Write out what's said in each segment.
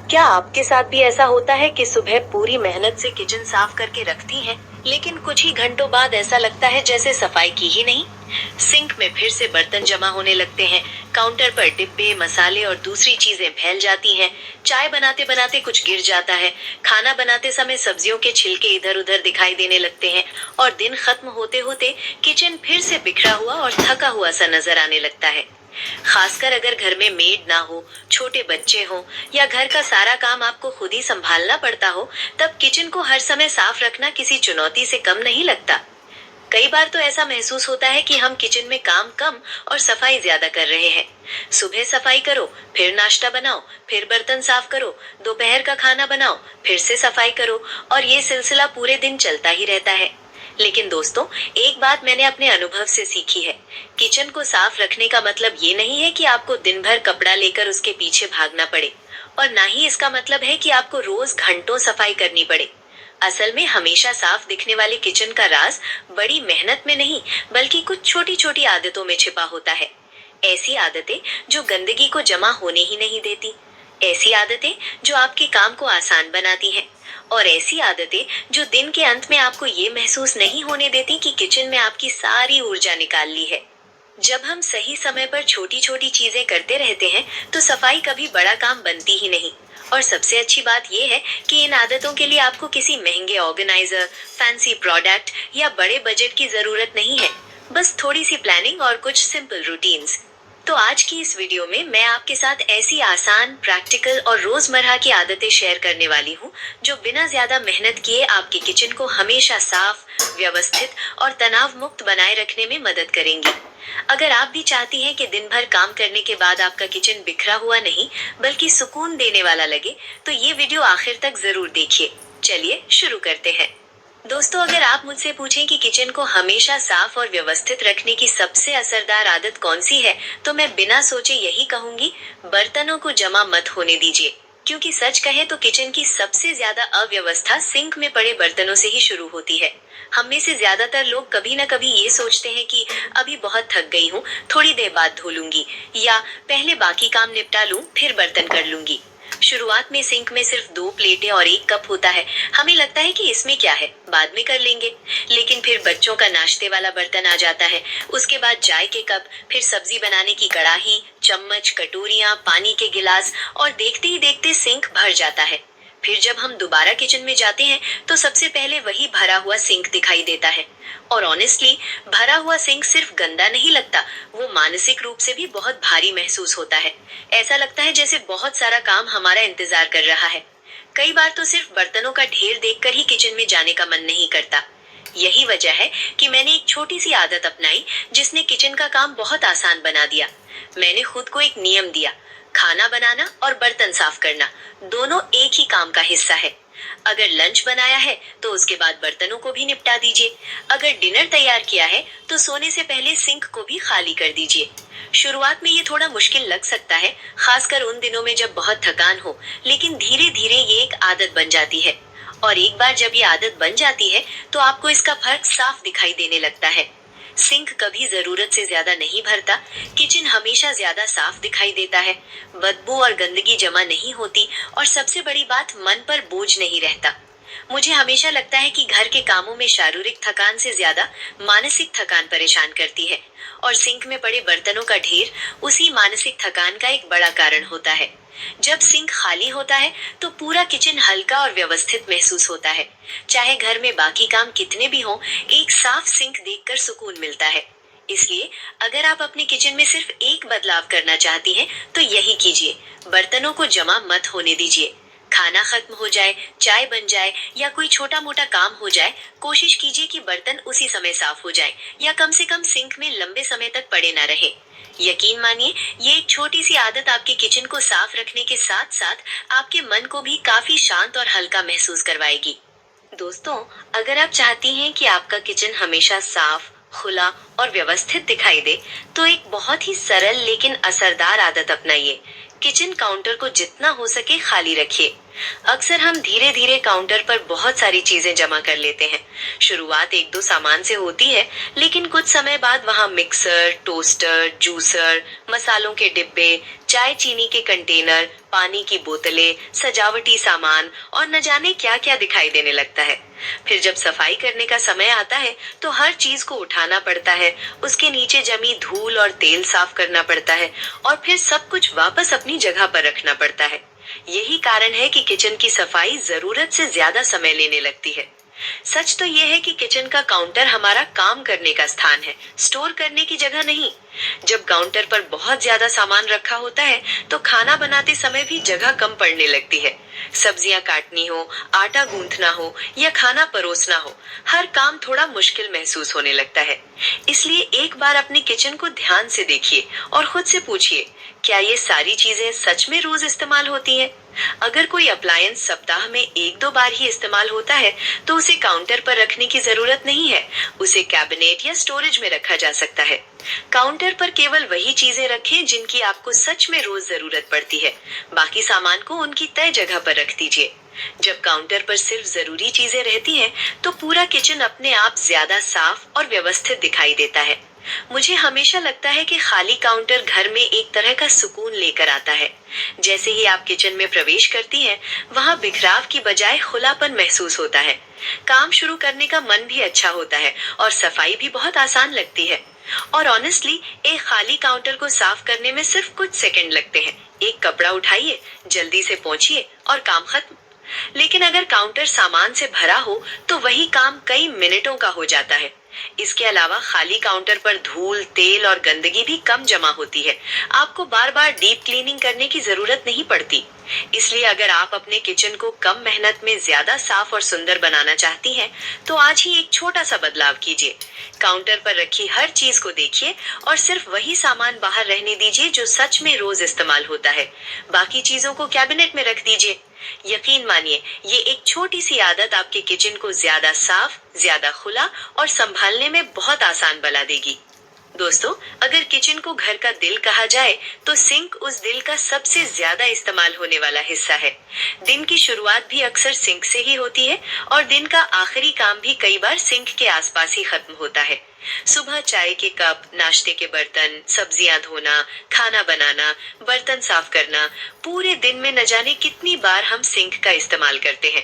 क्या आपके साथ भी ऐसा होता है कि सुबह पूरी मेहनत से किचन साफ करके रखती हैं, लेकिन कुछ ही घंटों बाद ऐसा लगता है जैसे सफाई की ही नहीं। सिंक में फिर से बर्तन जमा होने लगते हैं, काउंटर पर डिब्बे, मसाले और दूसरी चीजें फैल जाती हैं। चाय बनाते बनाते कुछ गिर जाता है, खाना बनाते समय सब्जियों के छिलके इधर उधर दिखाई देने लगते हैं, और दिन खत्म होते होते किचन फिर से बिखरा हुआ और थका हुआ सा नजर आने लगता है। खासकर अगर घर में मेड ना हो, छोटे बच्चे हों, या घर का सारा काम आपको खुद ही संभालना पड़ता हो, तब किचन को हर समय साफ रखना किसी चुनौती से कम नहीं लगता। कई बार तो ऐसा महसूस होता है कि हम किचन में काम कम और सफाई ज्यादा कर रहे हैं। सुबह सफाई करो, फिर नाश्ता बनाओ, फिर बर्तन साफ करो, दोपहर का खाना बनाओ, फिर से सफाई करो, और ये सिलसिला पूरे दिन चलता ही रहता है। लेकिन दोस्तों, एक बात मैंने अपने अनुभव से सीखी है। किचन को साफ रखने का मतलब ये नहीं है कि आपको दिन भर कपड़ा लेकर उसके पीछे भागना पड़े, और ना ही इसका मतलब है कि आपको रोज घंटों सफाई करनी पड़े। असल में हमेशा साफ दिखने वाले किचन का राज बड़ी मेहनत में नहीं, बल्कि कुछ छोटी छोटी आदतों में छिपा होता है। ऐसी आदतें जो गंदगी को जमा होने ही नहीं देती, ऐसी आदतें जो आपके काम को आसान बनाती हैं, और ऐसी आदतें जो दिन के अंत में आपको ये महसूस नहीं होने देती कि किचन में आपकी सारी ऊर्जा निकाल ली है। जब हम सही समय पर छोटी छोटी चीजें करते रहते हैं, तो सफाई कभी बड़ा काम बनती ही नहीं। और सबसे अच्छी बात यह है कि इन आदतों के लिए आपको किसी महंगे ऑर्गेनाइजर, फैंसी प्रोडक्ट या बड़े बजट की जरूरत नहीं है। बस थोड़ी सी प्लानिंग और कुछ सिंपल रूटीन्स। तो आज की इस वीडियो में मैं आपके साथ ऐसी आसान, प्रैक्टिकल और रोजमर्रा की आदतें शेयर करने वाली हूँ, जो बिना ज्यादा मेहनत किए आपके किचन को हमेशा साफ, व्यवस्थित और तनाव मुक्त बनाए रखने में मदद करेंगी। अगर आप भी चाहती हैं कि दिन भर काम करने के बाद आपका किचन बिखरा हुआ नहीं, बल्कि सुकून देने वाला लगे, तो ये वीडियो आखिर तक जरूर देखिए। चलिए शुरू करते हैं। दोस्तों, अगर आप मुझसे पूछें कि किचन को हमेशा साफ और व्यवस्थित रखने की सबसे असरदार आदत कौन सी है, तो मैं बिना सोचे यही कहूंगी, बर्तनों को जमा मत होने दीजिए। क्योंकि सच कहे तो किचन की सबसे ज्यादा अव्यवस्था सिंक में पड़े बर्तनों से ही शुरू होती है। हम में से ज्यादातर लोग कभी न कभी ये सोचते हैं कि अभी बहुत थक गई हूँ, थोड़ी देर बाद धो लूंगी, या पहले बाकी काम निपटा लूं, फिर बर्तन कर लूंगी। शुरुआत में सिंक में सिर्फ 2 प्लेटें और 1 कप होता है। हमें लगता है कि इसमें क्या है, बाद में कर लेंगे। लेकिन फिर बच्चों का नाश्ते वाला बर्तन आ जाता है, उसके बाद चाय के कप, फिर सब्जी बनाने की कड़ाही, चम्मच, कटोरियां, पानी के गिलास, और देखते ही देखते सिंक भर जाता है। फिर जब हम दोबारा किचन में जाते हैं, तो सबसे पहले वही भरा हुआ सिंक दिखाई देता है। और ऑनेस्टली, भरा हुआ सिंक सिर्फ गंदा नहीं लगता, वो मानसिक रूप से भी बहुत भारी महसूस होता है। ऐसा लगता है जैसे बहुत सारा काम हमारा इंतजार कर रहा है। कई बार तो सिर्फ बर्तनों का ढेर देखकर ही किचन में जाने का मन नहीं करता। यही वजह है कि मैंने एक छोटी सी आदत अपनाई, जिसने किचन का काम बहुत आसान बना दिया। मैंने खुद को एक नियम दिया, खाना बनाना और बर्तन साफ करना दोनों एक ही काम का हिस्सा है। अगर लंच बनाया है, तो उसके बाद बर्तनों को भी निपटा दीजिए। अगर डिनर तैयार किया है, तो सोने से पहले सिंक को भी खाली कर दीजिए। शुरुआत में ये थोड़ा मुश्किल लग सकता है, खासकर उन दिनों में जब बहुत थकान हो, लेकिन धीरे धीरे ये एक आदत बन जाती है। और एक बार जब ये आदत बन जाती है, तो आपको इसका फर्क साफ दिखाई देने लगता है। सिंक कभी जरूरत से ज्यादा नहीं भरता, किचन हमेशा ज्यादा साफ दिखाई देता है, बदबू और गंदगी जमा नहीं होती, और सबसे बड़ी बात, मन पर बोझ नहीं रहता। मुझे हमेशा लगता है कि घर के कामों में शारीरिक थकान से ज्यादा मानसिक थकान परेशान करती है, और सिंक में पड़े बर्तनों का ढेर उसी मानसिक थकान का एक बड़ा कारण होता है। जब सिंक खाली होता है, तो पूरा किचन हल्का और व्यवस्थित महसूस होता है। चाहे घर में बाकी काम कितने भी हों, एक साफ सिंक देखकर सुकून मिलता है। इसलिए अगर आप अपने किचन में सिर्फ एक बदलाव करना चाहती हैं, तो यही कीजिए, बर्तनों को जमा मत होने दीजिए। खाना खत्म हो जाए, चाय बन जाए, या कोई छोटा मोटा काम हो जाए, कोशिश कीजिए कि बर्तन उसी समय साफ हो जाए, या कम से कम सिंक में लंबे समय तक पड़े न रहे। यकीन मानिए, ये एक छोटी सी आदत आपके किचन को साफ रखने के साथ साथ आपके मन को भी काफी शांत और हल्का महसूस करवाएगी। दोस्तों, अगर आप चाहती हैं कि आपका किचन हमेशा साफ, खुला और व्यवस्थित दिखाई दे, तो एक बहुत ही सरल लेकिन असरदार आदत अपनाइए। किचन काउंटर को जितना हो सके खाली रखिए। अक्सर हम धीरे धीरे काउंटर पर बहुत सारी चीजें जमा कर लेते हैं। शुरुआत 1-2 सामान से होती है, लेकिन कुछ समय बाद वहाँ मिक्सर, टोस्टर, जूसर, मसालों के डिब्बे, चाय चीनी के कंटेनर, पानी की बोतलें, सजावटी सामान और न जाने क्या क्या दिखाई देने लगता है। फिर जब सफाई करने का समय आता है तो हर चीज को उठाना पड़ता है, उसके नीचे जमी धूल और तेल साफ करना पड़ता है और फिर सब कुछ वापस अपनी जगह पर रखना पड़ता है। यही कारण है कि किचन की सफाई जरूरत से ज्यादा समय लेने लगती है। सच तो यह है कि किचन का काउंटर हमारा काम करने का स्थान है, स्टोर करने की जगह नहीं। जब काउंटर पर बहुत ज्यादा सामान रखा होता है तो खाना बनाते समय भी जगह कम पड़ने लगती है। सब्जियां काटनी हो, आटा गूंथना हो या खाना परोसना हो, हर काम थोड़ा मुश्किल महसूस होने लगता है। इसलिए एक बार अपनी किचन को ध्यान से देखिए और खुद से पूछिए, क्या ये सारी चीजें सच में रोज इस्तेमाल होती हैं? अगर कोई अप्लायंस सप्ताह में एक दो बार ही इस्तेमाल होता है तो उसे काउंटर पर रखने की जरूरत नहीं है, उसे कैबिनेट या स्टोरेज में रखा जा सकता है। काउंटर पर केवल वही चीजें रखें जिनकी आपको सच में रोज जरूरत पड़ती है, बाकी सामान को उनकी तय जगह पर रख दीजिए। जब काउंटर पर सिर्फ जरूरी चीजें रहती हैं, तो पूरा किचन अपने आप ज्यादा साफ और व्यवस्थित दिखाई देता है। मुझे हमेशा लगता है कि खाली काउंटर घर में एक तरह का सुकून लेकर आता है। जैसे ही आप किचन में प्रवेश करती हैं, वहाँ बिखराव की बजाय खुलापन महसूस होता है। काम शुरू करने का मन भी अच्छा होता है और सफाई भी बहुत आसान लगती है। और ऑनेस्टली, एक खाली काउंटर को साफ करने में सिर्फ कुछ सेकंड लगते हैं। एक कपड़ा उठाइए, जल्दी से पोंछिए और काम खत्म। लेकिन अगर काउंटर सामान से भरा हो तो वही काम कई मिनटों का हो जाता है। इसके अलावा खाली काउंटर पर धूल, तेल और गंदगी भी कम जमा होती है। आपको बार बार डीप क्लीनिंग करने की जरूरत नहीं पड़ती। इसलिए अगर आप अपने किचन को कम मेहनत में ज्यादा साफ और सुंदर बनाना चाहती हैं, तो आज ही एक छोटा सा बदलाव कीजिए। काउंटर पर रखी हर चीज को देखिए और सिर्फ वही सामान बाहर रहने दीजिए जो सच में रोज इस्तेमाल होता है। बाकी चीजों को कैबिनेट में रख दीजिए। यकीन मानिए, ये एक छोटी सी आदत आपके किचन को ज्यादा साफ, ज्यादा खुला और संभालने में बहुत आसान बना देगी। दोस्तों, अगर किचन को घर का दिल कहा जाए तो सिंक उस दिल का सबसे ज्यादा इस्तेमाल होने वाला हिस्सा है। दिन की शुरुआत भी अक्सर सिंक से ही होती है और दिन का आखिरी काम भी कई बार सिंक के आसपास ही खत्म होता है। सुबह चाय के कप, नाश्ते के बर्तन, सब्जियां धोना, खाना बनाना, बर्तन साफ करना, पूरे दिन में न जाने कितनी बार हम सिंक का इस्तेमाल करते हैं।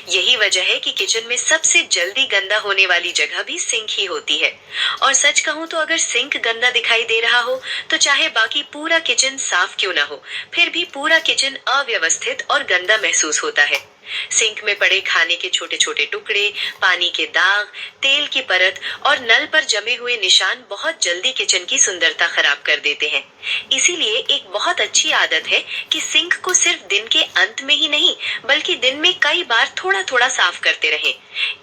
यही वजह है कि किचन में सबसे जल्दी गंदा होने वाली जगह भी सिंक ही होती है। और सच कहूँ तो अगर सिंक गंदा दिखाई दे रहा हो तो चाहे बाकी पूरा किचन साफ क्यों ना हो, फिर भी पूरा किचन अव्यवस्थित और गंदा महसूस होता है। सिंक में पड़े खाने के छोटे छोटे टुकड़े, पानी के दाग, तेल की परत और नल पर जमे हुए निशान बहुत जल्दी किचन की सुंदरता खराब कर देते हैं। इसीलिए एक बहुत अच्छी आदत है कि सिंक को सिर्फ दिन के अंत में ही नहीं, बल्कि दिन में कई बार थोड़ा थोड़ा साफ करते रहें।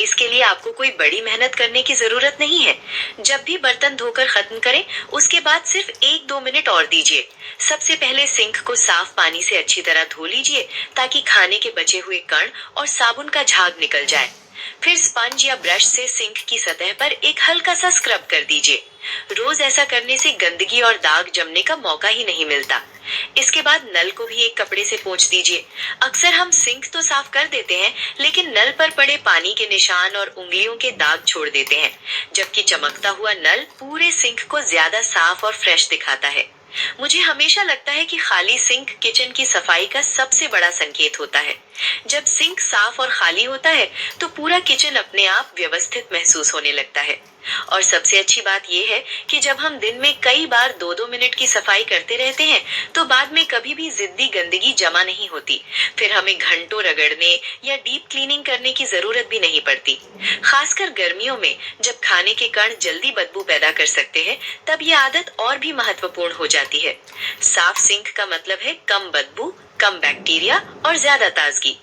इसके लिए आपको कोई बड़ी मेहनत करने की जरूरत नहीं है। जब भी बर्तन धोकर खत्म करें, उसके बाद सिर्फ 1-2 मिनट और दीजिए। सबसे पहले सिंक को साफ पानी से अच्छी तरह धो लीजिए ताकि खाने के बचे हुए कण और साबुन का झाग निकल जाए। फिर स्पंज या ब्रश से सिंक की सतह पर एक हल्का सा स्क्रब कर दीजिए। रोज ऐसा करने से गंदगी और दाग जमने का मौका ही नहीं मिलता। इसके बाद नल को भी एक कपड़े से पोंछ दीजिए। अक्सर हम सिंक तो साफ कर देते हैं, लेकिन नल पर पड़े पानी के निशान और उंगलियों के दाग छोड़ देते हैं, जबकि चमकता हुआ नल पूरे सिंक को ज्यादा साफ और फ्रेश दिखाता है। मुझे हमेशा लगता है कि खाली सिंक किचन की सफाई का सबसे बड़ा संकेत होता है। जब सिंक साफ और खाली होता है तो पूरा किचन अपने आप व्यवस्थित महसूस होने लगता है। और सबसे अच्छी बात यह है कि जब हम दिन में कई बार 2-2 मिनट की सफाई करते रहते हैं तो बाद में कभी भी जिद्दी गंदगी जमा नहीं होती। फिर हमें घंटों रगड़ने या डीप क्लीनिंग करने की जरूरत भी नहीं पड़ती। खासकर गर्मियों में जब खाने के कण जल्दी बदबू पैदा कर सकते हैं, तब ये आदत और भी महत्वपूर्ण हो जाती है। साफ सिंक का मतलब है कम बदबू, कम बैक्टीरिया और ज्यादा ताजगी।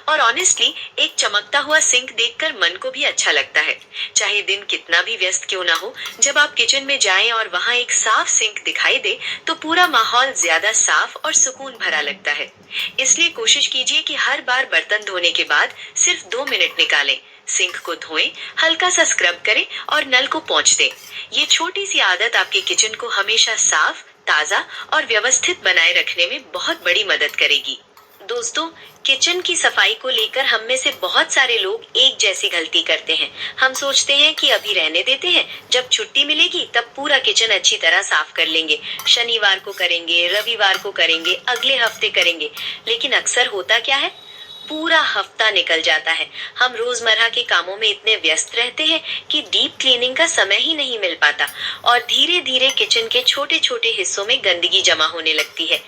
और ऑनेस्टली, एक चमकता हुआ सिंक देखकर मन को भी अच्छा लगता है। चाहे दिन कितना भी व्यस्त क्यों ना हो, जब आप किचन में जाएं और वहां एक साफ सिंक दिखाई दे तो पूरा माहौल ज्यादा साफ और सुकून भरा लगता है। इसलिए कोशिश कीजिए कि हर बार बर्तन धोने के बाद सिर्फ 2 मिनट निकालें, सिंक को धोएं, हल्का सा स्क्रब करें और नल को पोंछ दें। ये छोटी सी आदत आपके किचन को हमेशा साफ, ताजा और व्यवस्थित बनाए रखने में बहुत बड़ी मदद करेगी। दोस्तों, किचन की सफाई को लेकर हम में से बहुत सारे लोग एक जैसी गलती करते हैं। हम सोचते हैं कि अभी रहने देते हैं, जब छुट्टी मिलेगी तब पूरा किचन अच्छी तरह साफ कर लेंगे। शनिवार को करेंगे, रविवार को करेंगे, अगले हफ्ते करेंगे। लेकिन अक्सर होता क्या है, पूरा हफ्ता निकल जाता है। हम रोजमर्रा के कामों में इतने व्यस्त रहते हैं कि डीप क्लीनिंग का समय ही नहीं मिल पाता और धीरे धीरे किचन के छोटे छोटे हिस्सों में गंदगी जमा होने लगती है।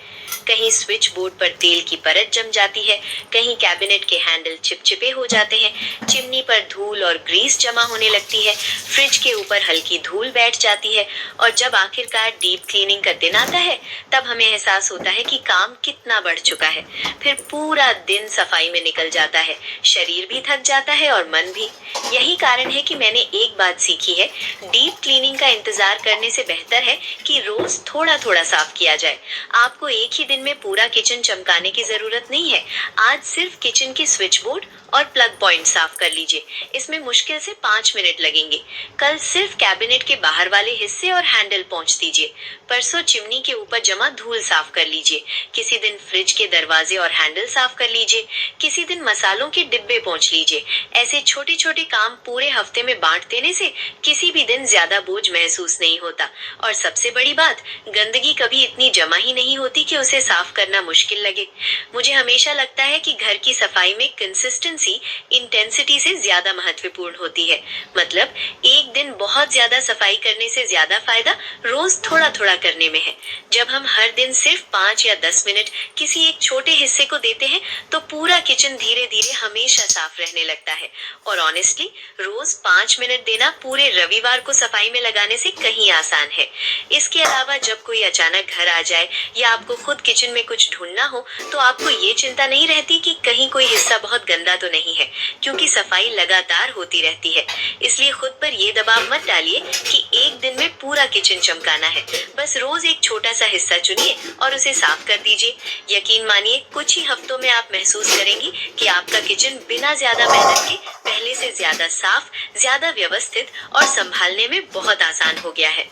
कहीं स्विच बोर्ड पर तेल की परत जम जाती है, कहीं कैबिनेट के हैंडल चिपचिपे हो जाते हैं, चिमनी पर धूल और ग्रीस जमा होने लगती है, फ्रिज के ऊपर हल्की धूल बैठ जाती है और जब आखिरकार डीप क्लीनिंग का दिन आता है तब हमें एहसास होता है कि काम कितना बढ़ चुका है। फिर पूरा दिन सफाई में निकल जाता है, शरीर भी थक जाता है और मन भी। यही कारण है कि मैंने एक बात सीखी है, डीप क्लीनिंग का इंतजार करने से बेहतर है कि रोज थोड़ा थोड़ा साफ किया जाए। आपको एक ही दिन में पूरा किचन चमकाने की जरूरत नहीं है। आज सिर्फ किचन के स्विच बोर्ड और प्लग पॉइंट साफ कर लीजिए, इसमें मुश्किल से 5 मिनट लगेंगे। कल सिर्फ कैबिनेट के बाहर वाले हिस्से और हैंडल पोंछ दीजिए। परसों चिमनी के ऊपर जमा धूल साफ कर लीजिए। किसी दिन फ्रिज के दरवाजे और हैंडल साफ कर लीजिए। किसी दिन मसालों के डिब्बे पोंछ लीजिए। ऐसे छोटे छोटे काम पूरे हफ्ते में बांट देने से किसी भी दिन ज्यादा बोझ महसूस नहीं होता। और सबसे बड़ी बात, गंदगी कभी इतनी जमा ही नहीं होती कि उसे साफ करना मुश्किल लगे। मुझे हमेशा लगता है कि घर की सफाई में कंसिस्टेंसी इंटेंसिटी से ज्यादा महत्वपूर्ण होती है। मतलब एक दिन बहुत ज्यादा सफाई करने से ज्यादा फायदा रोज थोड़ा थोड़ा करने में है। जब हम हर दिन सिर्फ 5 या 10 मिनट किसी एक छोटे हिस्से को देते हैं तो पूरा किचन धीरे धीरे हमेशा साफ रहने लगता है। और ऑनेस्टली, रोज 5 मिनट देना पूरे रविवार को सफाई में लगाने से कहीं आसान है। इसके अलावा जब कोई अचानक घर आ जाए या आपको खुद किचन में कुछ ढूंढना हो तो आपको ये चिंता नहीं रहती कि कहीं कोई हिस्सा बहुत गंदा तो नहीं है, क्योंकि सफाई लगातार होती रहती है। इसलिए खुद पर ये दबाव मत डालिए कि एक दिन में पूरा किचन चमकाना है। बस रोज एक छोटा सा हिस्सा चुनिए और उसे साफ कर दीजिए। यकीन मानिए, कुछ ही हफ्तों में आप महसूस करेंगी कि आपका किचन बिना ज्यादा मेहनत के पहले से ज्यादा साफ, ज्यादा व्यवस्थित और संभालने में बहुत आसान हो गया है।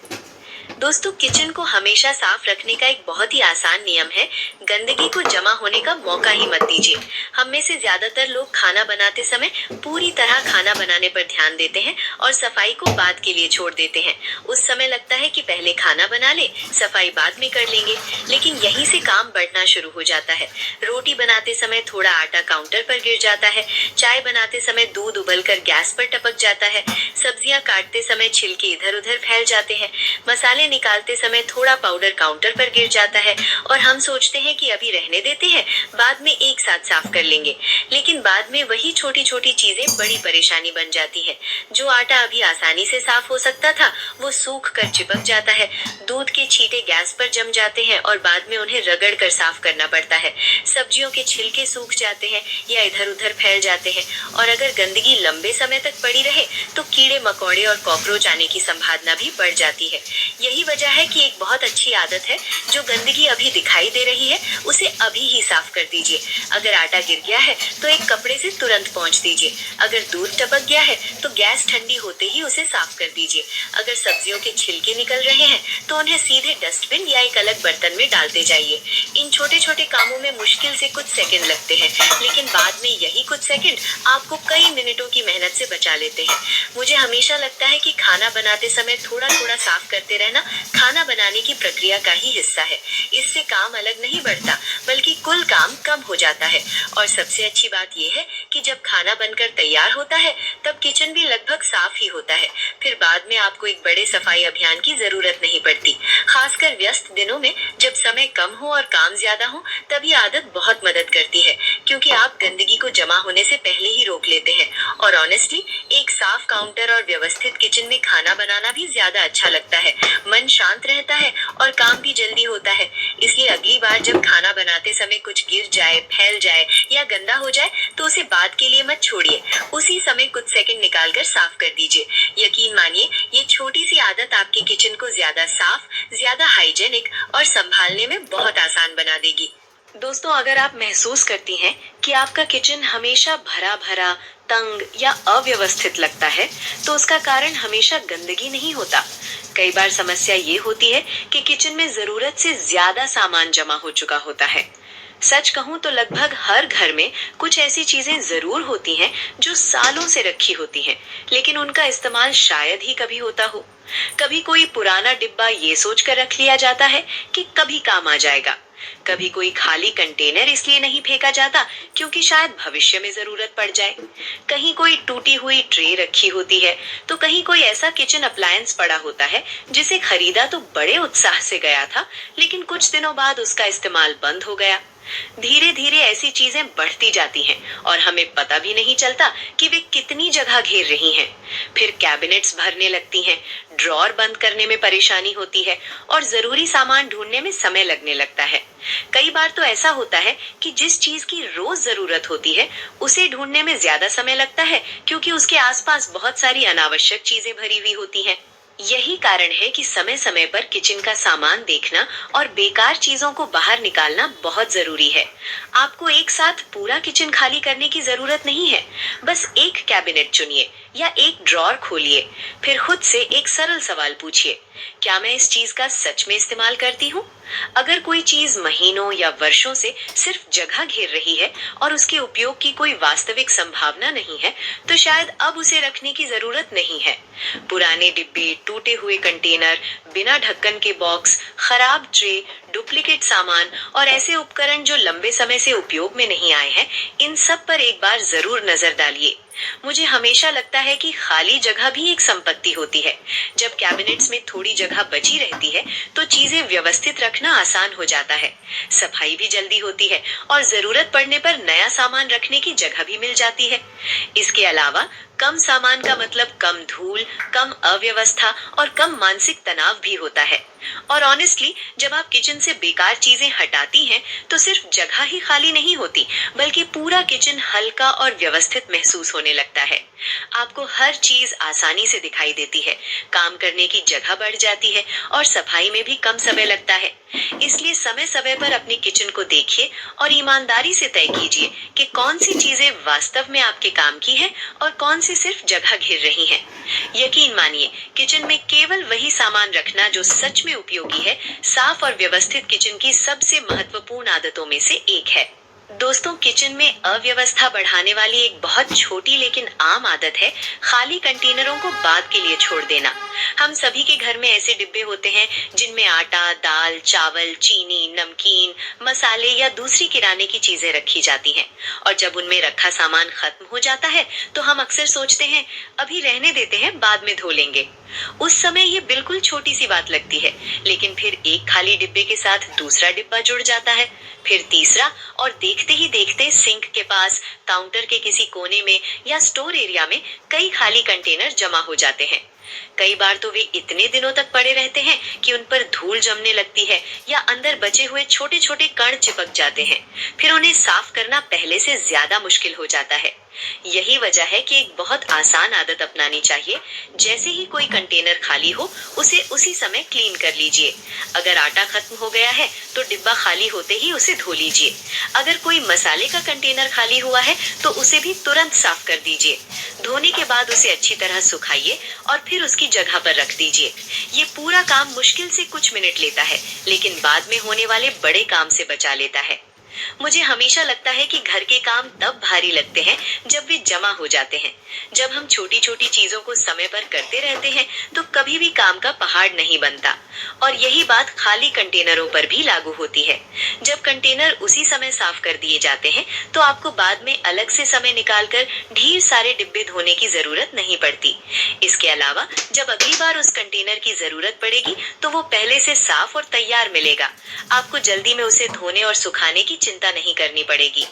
दोस्तों, किचन को हमेशा साफ रखने का एक बहुत ही आसान नियम है, गंदगी को जमा होने का मौका ही मत दीजिए। हम में से ज्यादातर लोग खाना बनाते समय पूरी तरह खाना बनाने पर ध्यान देते हैं और सफाई को बाद के लिए छोड़ देते हैं। उस समय लगता है कि पहले खाना बना ले, सफाई बाद में कर लेंगे, लेकिन यहीं से काम बढ़ना शुरू हो जाता है। रोटी बनाते समय थोड़ा आटा काउंटर पर गिर जाता है, चाय बनाते समय दूध उबलकर गैस पर टपक जाता है, सब्जियां काटते समय छिलके इधर उधर फैल जाते हैं, मसाले निकालते समय थोड़ा पाउडर काउंटर पर गिर जाता है और हम सोचते हैं कि अभी रहने देते हैं, बाद में एक साथ साफ कर लेंगे। लेकिन बाद में वही छोटी छोटी चीजें बड़ी परेशानी बन जाती है। जो आटा अभी आसानी से साफ हो सकता था वो सूख कर चिपक जाता है, दूध के छींटे गैस पर जम जाते हैं और बाद में उन्हें रगड़ कर साफ करना पड़ता है, सब्जियों के छिलके सूख जाते हैं या इधर उधर फैल जाते हैं और अगर गंदगी लंबे समय तक पड़ी रहे तो कीड़े मकोड़े और कॉकरोच आने की संभावना भी बढ़ जाती है। यही वजह है कि एक बहुत अच्छी आदत है, जो गंदगी अभी दिखाई दे रही है उसे अभी ही साफ कर दीजिए। अगर आटा गिर गया है तो एक कपड़े से तुरंत पोंछ दीजिए। अगर दूध टपक गया है तो गैस ठंडी होते ही उसे साफ कर दीजिए। अगर सब्जियों के छिलके निकल रहे हैं तो उन्हें सीधे डस्टबिन या एक अलग बर्तन में डालते जाइए। इन छोटे छोटे कामों में मुश्किल से कुछ सेकंड लगते हैं, लेकिन बाद में यही कुछ सेकंड आपको कई मिनटों की मेहनत से बचा लेते हैं। मुझे हमेशा लगता है कि खाना बनाते समय थोड़ा थोड़ा साफ करते रहना खाना बनाने की प्रक्रिया का ही हिस्सा है। इससे काम अलग नहीं बढ़ता, बल्कि कुल काम कम हो जाता है। और सबसे अच्छी बात यह है कि जब खाना बनकर तैयार होता है तब किचन भी लगभग साफ ही होता है। फिर बाद में आपको एक बड़े सफाई अभियान की जरूरत नहीं पड़ती। खासकर व्यस्त दिनों में जब समय कम हो और काम ज्यादा हो, तभी आदत बहुत मदद करती है, क्योंकि आप गंदगी को जमा होने से पहले ही रोक लेते हैं। और ऑनेस्टली, एक साफ काउंटर और व्यवस्थित किचन में खाना बनाना भी ज्यादा अच्छा लगता है। मन शांत रहता है और काम भी जल्दी होता है। इसलिए अगली बार जब खाना बनाते समय कुछ गिर जाए, फैल जाए या गंदा हो जाए तो उसे बाद के लिए मत छोड़िए, उसी समय कुछ सेकंड निकालकर साफ कर दीजिए। यकीन मानिए, ये छोटी सी आदत आपके किचन को ज्यादा साफ, ज्यादा हाइजेनिक और संभालने में बहुत आसान बना देगी। दोस्तों, अगर आप महसूस करती हैं कि आपका किचन हमेशा भरा भरा, तंग या अव्यवस्थित लगता है, तो उसका कारण हमेशा गंदगी नहीं होता। कई बार समस्या ये होती है कि किचन में जरूरत से ज्यादा सामान जमा हो चुका होता है। सच कहूं तो लगभग हर घर में कुछ ऐसी चीजें जरूर होती हैं जो सालों से रखी होती हैं, लेकिन उनका इस्तेमाल शायद ही कभी होता हो। कभी कोई पुराना डिब्बा ये सोचकर रख लिया जाता है कि कभी काम आ जाएगा। कभी कोई खाली कंटेनर इसलिए नहीं फेंका जाता क्योंकि शायद भविष्य में जरूरत पड़ जाए। कहीं कोई टूटी हुई ट्रे रखी होती है, तो कहीं कोई ऐसा किचन अप्लायंस पड़ा होता है जिसे खरीदा तो बड़े उत्साह से गया था, लेकिन कुछ दिनों बाद उसका इस्तेमाल बंद हो गया। धीरे धीरे ऐसी चीजें बढ़ती जाती हैं और हमें पता भी नहीं चलता कि वे कितनी जगह घेर रही हैं। फिर कैबिनेट्स भरने लगती हैं, ड्रॉर बंद करने में परेशानी होती है और जरूरी सामान ढूंढने में समय लगने लगता है। कई बार तो ऐसा होता है कि जिस चीज की रोज जरूरत होती है उसे ढूंढने में ज्यादा समय लगता है क्योंकि उसके आसपास बहुत सारी अनावश्यक चीजें भरी हुई होती हैं। यही कारण है कि समय समय पर किचन का सामान देखना और बेकार चीजों को बाहर निकालना बहुत जरूरी है। आपको एक साथ पूरा किचन खाली करने की जरूरत नहीं है। बस एक कैबिनेट चुनिए या एक ड्रॉर खोलिए, फिर खुद से एक सरल सवाल पूछिए, क्या मैं इस चीज का सच में इस्तेमाल करती हूँ? अगर कोई चीज महीनों या वर्षों से सिर्फ जगह घेर रही है और उसके उपयोग की कोई वास्तविक संभावना नहीं है, तो शायद अब उसे रखने की जरूरत नहीं है। पुराने डिब्बे, टूटे हुए कंटेनर, बिना ढक्कन के बॉक्स, खराब ट्रे, डुप्लीकेट सामान और ऐसे उपकरण जो लंबे समय से उपयोग में नहीं आए हैं, इन सब पर एक बार जरूर नजर डालिए। मुझे हमेशा लगता है कि खाली जगह भी एक संपत्ति होती है। जब कैबिनेट्स में थोड़ी जगह बची रहती है, तो चीजें व्यवस्थित रखना आसान हो जाता है, सफाई भी जल्दी होती है और जरूरत पड़ने पर नया सामान रखने की जगह भी मिल जाती है। इसके अलावा कम सामान का मतलब कम धूल, कम अव्यवस्था और कम मानसिक तनाव भी होता है। और ऑनेस्टली, जब आप किचन से बेकार चीजें हटाती हैं, तो सिर्फ जगह ही खाली नहीं होती, बल्कि पूरा किचन हल्का और व्यवस्थित महसूस होने लगता है। आपको हर चीज आसानी से दिखाई देती है, काम करने की जगह बढ़ जाती है और सफाई में भी कम समय लगता है। इसलिए समय समय पर अपनी किचन को देखिए और ईमानदारी से तय कीजिए कि कौन सी चीजें वास्तव में आपके काम की हैं और कौन सी सिर्फ जगह घेर रही हैं। यकीन मानिए, किचन में केवल वही सामान रखना जो सच में उपयोगी है, साफ और व्यवस्थित किचन की सबसे महत्वपूर्ण आदतों में से एक है। दोस्तों, किचन में अव्यवस्था बढ़ाने वाली एक बहुत छोटी लेकिन आम आदत है खाली कंटेनरों को बाद के लिए छोड़ देना। हम सभी के घर में ऐसे डिब्बे होते हैं जिनमें आटा, दाल, चावल, चीनी, नमकीन, मसाले या दूसरी किराने की चीजें रखी जाती हैं। और जब उनमें रखा सामान खत्म हो जाता है, तो हम अक्सर सोचते हैं, अभी रहने देते हैं, बाद में धो लेंगे। उस समय ये बिल्कुल छोटी सी बात लगती है, लेकिन फिर एक खाली डिब्बे के साथ दूसरा डिब्बा जुड़ जाता है, फिर तीसरा, और देखते ही देखते सिंक के पास, काउंटर के किसी कोने में या स्टोर एरिया में कई खाली कंटेनर जमा हो जाते हैं। कई बार तो वे इतने दिनों तक पड़े रहते हैं कि उन पर धूल जमने लगती है या अंदर बचे हुए छोटे छोटे कण चिपक जाते हैं। फिर उन्हें साफ करना पहले से ज्यादा मुश्किल हो जाता है। यही वजह है कि एक बहुत आसान आदत अपनानी चाहिए। जैसे ही कोई कंटेनर खाली हो, उसे उसी समय क्लीन कर लीजिए। अगर आटा खत्म हो गया है, तो डिब्बा खाली होते ही उसे धो लीजिए। अगर कोई मसाले का कंटेनर खाली हुआ है, तो उसे भी तुरंत साफ कर दीजिए। धोने के बाद उसे अच्छी तरह सुखाइए और फिर उसकी जगह पर रख दीजिए। ये पूरा काम मुश्किल से कुछ मिनट लेता है, लेकिन बाद में होने वाले बड़े काम से बचा लेता है। मुझे हमेशा लगता है कि घर के काम तब भारी लगते हैं जब वे जमा हो जाते हैं। जब हम छोटी छोटी चीजों को समय पर करते रहते हैं, तो कभी भी काम का पहाड़ नहीं बनता। और यही बात खाली कंटेनरों पर भी लागू होती है। जब कंटेनर उसी समय साफ कर दिए जाते हैं, तो आपको बाद में अलग से समय निकालकर ढेर सारे डिब्बे धोने की जरूरत नहीं पड़ती। इसके अलावा जब अगली बार उस कंटेनर की जरूरत पड़ेगी, तो वो पहले से साफ और तैयार मिलेगा। आपको जल्दी में उसे धोने और सुखाने की चिंता नहीं करनी पड़ेगी।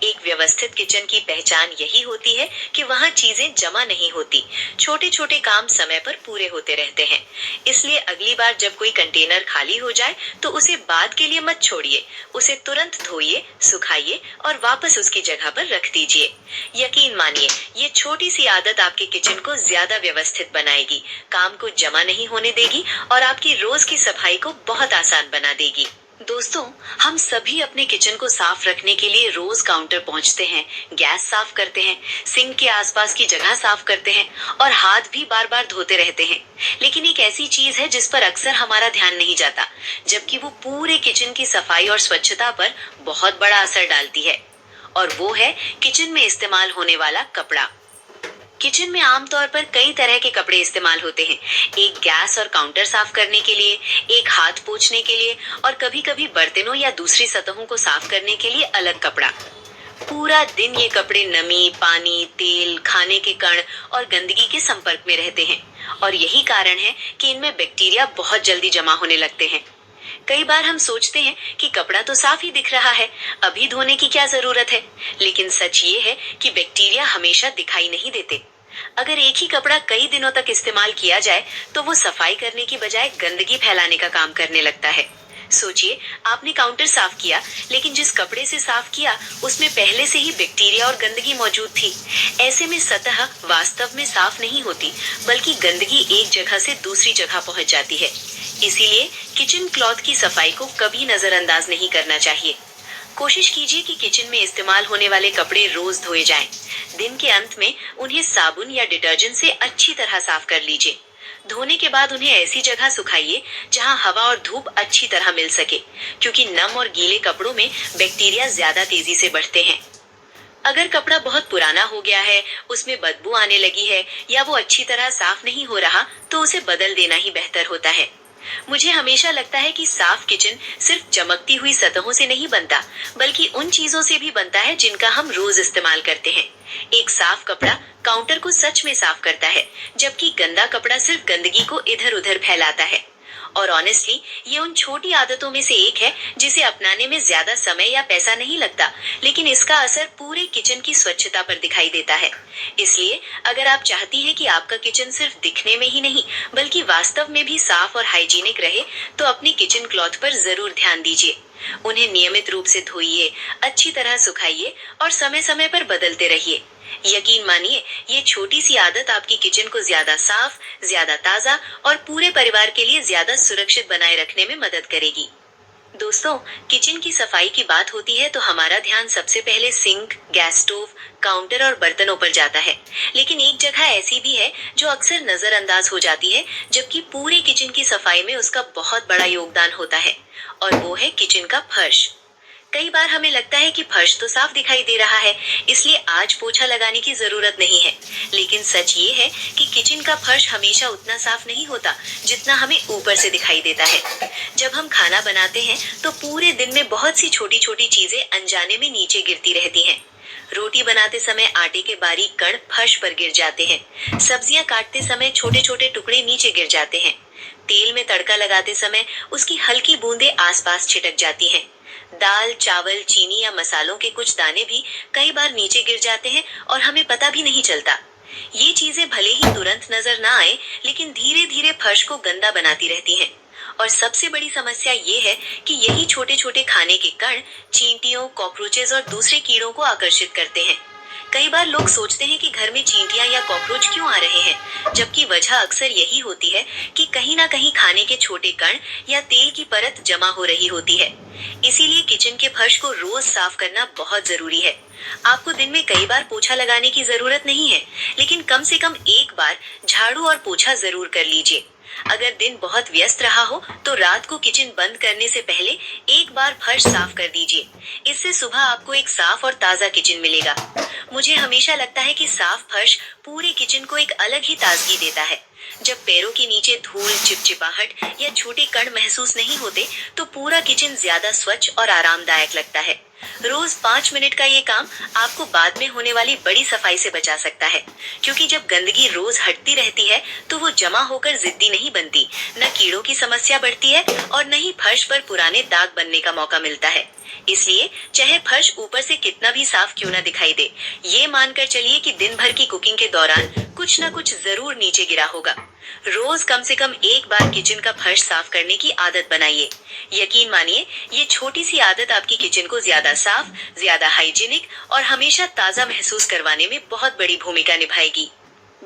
एक व्यवस्थित किचन की पहचान यही होती है कि वहाँ चीजें जमा नहीं होती, छोटे छोटे काम समय पर पूरे होते रहते हैं। इसलिए अगली बार जब कोई कंटेनर खाली हो जाए, तो उसे बाद के लिए मत छोड़िए। उसे तुरंत धोइए, सुखाइए और वापस उसकी जगह पर रख दीजिए। यकीन मानिए, ये छोटी सी आदत आपके किचन को ज्यादा व्यवस्थित बनाएगी, काम को जमा नहीं होने देगी और आपकी रोज की सफाई को बहुत आसान बना देगी। दोस्तों, हम सभी अपने किचन को साफ रखने के लिए रोज काउंटर पहुंचते हैं, गैस साफ करते हैं, सिंक के आसपास की जगह साफ करते हैं और हाथ भी बार बार धोते रहते हैं। लेकिन एक ऐसी चीज है जिस पर अक्सर हमारा ध्यान नहीं जाता, जबकि वो पूरे किचन की सफाई और स्वच्छता पर बहुत बड़ा असर डालती है। और वो है किचन में इस्तेमाल होने वाला कपड़ा। किचन में आमतौर पर कई तरह के कपड़े इस्तेमाल होते हैं। एक गैस और काउंटर साफ करने के लिए, एक हाथ पोंछने के लिए और कभी-कभी बर्तनों या दूसरी सतहों को साफ करने के लिए अलग कपड़ा। पूरा दिन ये कपड़े नमी, पानी, तेल, खाने के कण और गंदगी के संपर्क में रहते हैं और यही कारण है कि इनमें बैक्टीरिया बहुत जल्दी जमा होने लगते हैं। कई बार हम सोचते हैं कि कपड़ा तो साफ ही दिख रहा है, अभी धोने की क्या जरूरत है। लेकिन सच ये है कि बैक्टीरिया हमेशा दिखाई नहीं देते। अगर एक ही कपड़ा कई दिनों तक इस्तेमाल किया जाए तो वो सफाई करने की बजाय गंदगी फैलाने का काम करने लगता है। सोचिए, आपने काउंटर साफ किया, लेकिन जिस कपड़े से साफ किया उसमें पहले से ही बैक्टीरिया और गंदगी मौजूद थी। ऐसे में सतह वास्तव में साफ नहीं होती, बल्कि गंदगी एक जगह से दूसरी जगह पहुंच जाती है। इसीलिए किचन क्लॉथ की सफाई को कभी नजरअंदाज नहीं करना चाहिए। कोशिश कीजिए कि किचन में इस्तेमाल होने वाले कपड़े रोज धोए जाएं। दिन के अंत में उन्हें साबुन या डिटर्जेंट से अच्छी तरह साफ कर लीजिए। धोने के बाद उन्हें ऐसी जगह सुखाइए जहां हवा और धूप अच्छी तरह मिल सके, क्योंकि नम और गीले कपड़ों में बैक्टीरिया ज्यादा तेजी से बढ़ते हैं। अगर कपड़ा बहुत पुराना हो गया है, उसमें बदबू आने लगी है या वो अच्छी तरह साफ नहीं हो रहा, तो उसे बदल देना ही बेहतर होता है। मुझे हमेशा लगता है कि साफ किचन सिर्फ चमकती हुई सतहों से नहीं बनता, बल्कि उन चीजों से भी बनता है जिनका हम रोज इस्तेमाल करते हैं। एक साफ कपड़ा काउंटर को सच में साफ करता है, जबकि गंदा कपड़ा सिर्फ गंदगी को इधर उधर फैलाता है। और ऑनेस्टली, ये उन छोटी आदतों में से एक है जिसे अपनाने में ज्यादा समय या पैसा नहीं लगता, लेकिन इसका असर पूरे किचन की स्वच्छता पर दिखाई देता है। इसलिए अगर आप चाहती हैं कि आपका किचन सिर्फ दिखने में ही नहीं, बल्कि वास्तव में भी साफ और हाइजीनिक रहे, तो अपनी किचन क्लॉथ पर जरूर ध्यान दीजिए। उन्हें नियमित रूप से धोइए, अच्छी तरह सुखाइए और समय समय पर बदलते रहिए। यकीन मानिए, ये छोटी सी आदत आपकी किचन को ज्यादा साफ, ज्यादा ताजा और पूरे परिवार के लिए ज्यादा सुरक्षित बनाए रखने में मदद करेगी। दोस्तों, किचन की सफाई की बात होती है तो हमारा ध्यान सबसे पहले सिंक, गैस स्टोव, काउंटर और बर्तनों पर जाता है। लेकिन एक जगह ऐसी भी है जो अक्सर नजरअंदाज हो जाती है, जबकि पूरे किचन की सफाई में उसका बहुत बड़ा योगदान होता है, और वो है किचन का फर्श। कई बार हमें लगता है कि फर्श तो साफ दिखाई दे रहा है, इसलिए आज पोछा लगाने की जरूरत नहीं है। लेकिन सच ये है कि किचन का फर्श हमेशा उतना साफ नहीं होता जितना हमें ऊपर से दिखाई देता है। जब हम खाना बनाते हैं तो पूरे दिन में बहुत सी छोटी छोटी चीजें अनजाने में नीचे गिरती रहती हैं। रोटी बनाते समय आटे के बारीक कण फर्श पर गिर जाते हैं। सब्जियां काटते समय छोटे छोटे टुकड़े नीचे गिर जाते हैं। तेल में तड़का लगाते समय उसकी हल्की बूंदें आसपास छिटक जाती हैं। दाल, चावल, चीनी या मसालों के कुछ दाने भी कई बार नीचे गिर जाते हैं और हमें पता भी नहीं चलता। ये चीजें भले ही तुरंत नजर ना आए, लेकिन धीरे धीरे फर्श को गंदा बनाती रहती हैं। और सबसे बड़ी समस्या ये है कि यही छोटे छोटे खाने के कण चींटियों, कॉकरोचेज और दूसरे कीड़ों को आकर्षित करते हैं। कई बार लोग सोचते हैं कि घर में चींटियां या कॉकरोच क्यों आ रहे हैं, जबकि वजह अक्सर यही होती है कि कहीं ना कहीं खाने के छोटे कण या तेल की परत जमा हो रही होती है। इसीलिए किचन के फर्श को रोज साफ करना बहुत जरूरी है। आपको दिन में कई बार पोछा लगाने की जरूरत नहीं है, लेकिन कम से कम एक बार झाड़ू और पोछा जरूर कर लीजिए। अगर दिन बहुत व्यस्त रहा हो तो रात को किचन बंद करने से पहले एक बार फर्श साफ कर दीजिए। इससे सुबह आपको एक साफ और ताजा किचन मिलेगा। मुझे हमेशा लगता है कि साफ फर्श पूरे किचन को एक अलग ही ताजगी देता है। जब पैरों के नीचे धूल, चिपचिपाहट या छोटे कण महसूस नहीं होते, तो पूरा किचन ज्यादा स्वच्छ और आरामदायक लगता है। रोज 5 मिनट का ये काम आपको बाद में होने वाली बड़ी सफाई से बचा सकता है, क्योंकि जब गंदगी रोज हटती रहती है तो वो जमा होकर जिद्दी नहीं बनती, न कीड़ों की समस्या बढ़ती है और न ही फर्श पर पुराने दाग बनने का मौका मिलता है। इसलिए चाहे फर्श ऊपर से कितना भी साफ क्यों न दिखाई दे, ये मानकर चलिए कि दिन भर की कुकिंग के दौरान कुछ न कुछ जरूर नीचे गिरा होगा। रोज कम से कम एक बार किचन का फर्श साफ करने की आदत बनाइए। यकीन मानिए, ये छोटी सी आदत आपकी किचन को ज्यादा साफ, ज्यादा हाइजीनिक और हमेशा ताजा महसूस करवाने में बहुत बड़ी भूमिका निभाएगी।